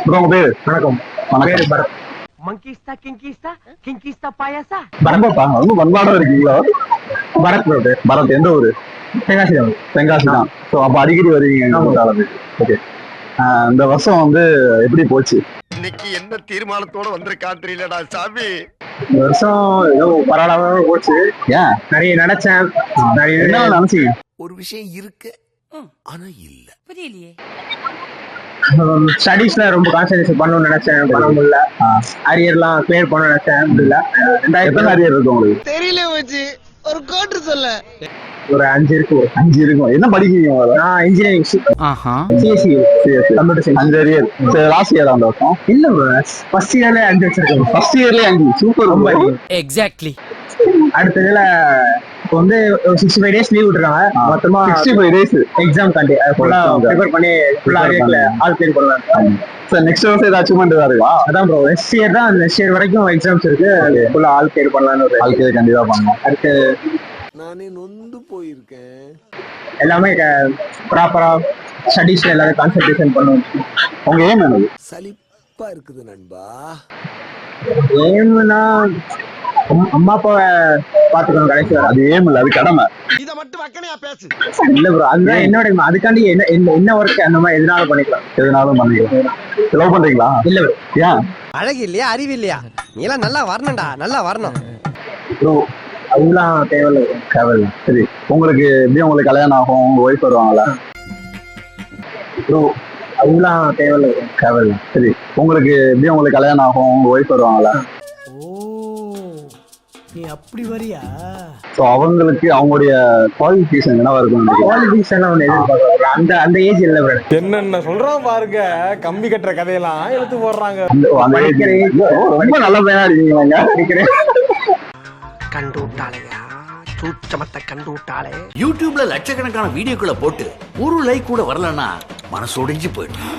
Bro உங்க பேரு? வணக்கம். வணக்கம். பேரு பரத். ಮಂಕಿಸ್ತಾ ಕಿಂಕಿಸ್ತಾ ಕಿಂಕಿಸ್ತಾ ಪಾಯಸ பரம்பப்பா ரொம்ப பண்பாடா இருக்கீங்களா? பரத் ப்ரோ பேர். பரத் எந்த ஊரு? தென்காசி தான். தென்காசி தான். ஸோ அப்போ அடிக்கடி வருவீங்க எங்க ஊராளுக்கு. ஓகே. இந்த வருஷம் வந்து எப்படி போச்சு? இன்னைக்கு என்ன தீர்மானத்தோட வந்திருக்கான் தெரியலடா சாமி. இந்த வருஷம் ஏதோ பரவாயில்லாம போச்சு. ஏன் நிறைய நினைச்சேன். நிறைய என்ன நினைச்சீங்க? ஒரு விஷயம் இருக்கு ஆனா இல்ல. புரியலையே ஸ்டடீஸ்ல ரொம்ப கான்சன்ட்ரேஷன் பண்ணணும்னு நினைச்சேன். பண்ண முடியல. அரியர்லாம் கிளியர் பண்ண நினைச்சேன். முடியல. எத்தனை அரியர் இருக்கு உங்களுக்கு? தெரியல வச்சு ஒரு கோட்டு சொல்ல. ஒரு 5 இருக்கு. 5 இருக்கும். என்ன படிக்கிறீங்க முதல்ல? நான் engineering CSE computer science. 5 arrear. சரி, லாஸ்ட் இயர் அந்த வருஷம்? இல்ல ப்ரோ, ஃபர்ஸ்ட் இயர்ல 5 வச்சிருக்கேன். ஃபர்ஸ்ட் இயர்லயே 5. சூப்பர். ரொம்ப ரொம்ப எக்ஸாக்ட்லி அடுத்ததுல இப்போ வந்து 65 டேஸ் லீவ் விட்டுறாங்க. மொத்தமா 65 days. எக்ஸாம் காண்டி ஃபுல்லா ப்ரிப்பேர் பண்ணி ஃபுல்லா அரியர்ல ஆல் கிளியர் பண்ணுவேன். சார் நெக்ஸ்ட் வருஷம் ஏதாவது அச்சீவ்மெண்ட் ஏதாவது இருக்கா? அதான் ப்ரோ, நெக்ஸ்ட் இயர் தான். நெக்ஸ்ட் இயர் வரைக்கும் எக்ஸாம்ஸ் இருக்கு. ஃபுல்லா ஆல் கிளியர் பண்ணலாம்னு ஒரு வாழ்க்கையை கண்டிப்பா பண்ணணும். அடுத்து நானே நொந்து போயிருக்கேன். எல்லாமே ப்ராப்பரா ஸ்டடீஸ்ல எல்லாரும் கான்சென்ட்ரேஷன் பண்ணுவோம். உங்க ஏம் என்னது? சலிப்பா இருக்குது நண்பா. ஏம்னா அம்மா அப்பாவை பாத்துக்கணும் கடைசி வரை. அது ஏம் இல்ல, அது கடமை. இத மட்டும் வக்கனையா பேசு. இல்ல ப்ரோ, அதுதான் என்னோட aim. அதுக்காண்டி என்ன ஒர்க் அந்த மாதிரி எதுனாலும் பண்ணிக்கலாம். எதுனாலும் பண்ணிக்கலாம். லவ் பண்றீங்களா? இல்ல ப்ரோ. ஏன் அழகு இல்லையா அறிவு இல்லையா? நீ எல்லாம் நல்லா வரணும்டா, நல்லா வரணும். ப்ரோ அதெல்லாம் தேவையில்ல bro. தேவையில்லை. சரி, உங்களுக்கு எப்படி உங்களுக்கு கல்யாணம் ஆகும்? உங்க ஒய்ஃப் வருவாங்களா? ப்ரோ அதெல்லாம் தேவையில்ல bro. தேவையில்லை. சரி, உங்களுக்கு எப்படி உங்களுக்கு கல்யாணம் ஆகும்? உங்க ஒய்ஃப் வருவாங்களா? நீ அப்படி வரியா? ஸோ அவங்களுக்கு அவங்களுடைய குவாலிஃபிகேஷன் என்னவா இருக்கும்? குவாலிட்டிஸ் எல்லாம் ஒன்று எதிர்பார்க்கலாம் bro. அந்த ஏஜ் இல்ல ப்ரோ. என்னென்ன சொல்றான் பாருங்க, கம்பி கட்டுற கதையெல்லாம் எடுத்து போடுறாங்க. அந்த age. ரொம்ப நல்ல பையனா இருக்கீங்க. கண்டு விட்டாளையா சூச்சமத்தை கண்டு விட்டாளே. யூடியூப்ல லட்சக்கணக்கான வீடியோக்களை போட்டு ஒரு லைக் கூட வரலன்னா மனசு ஒடிஞ்சு போயிடும்.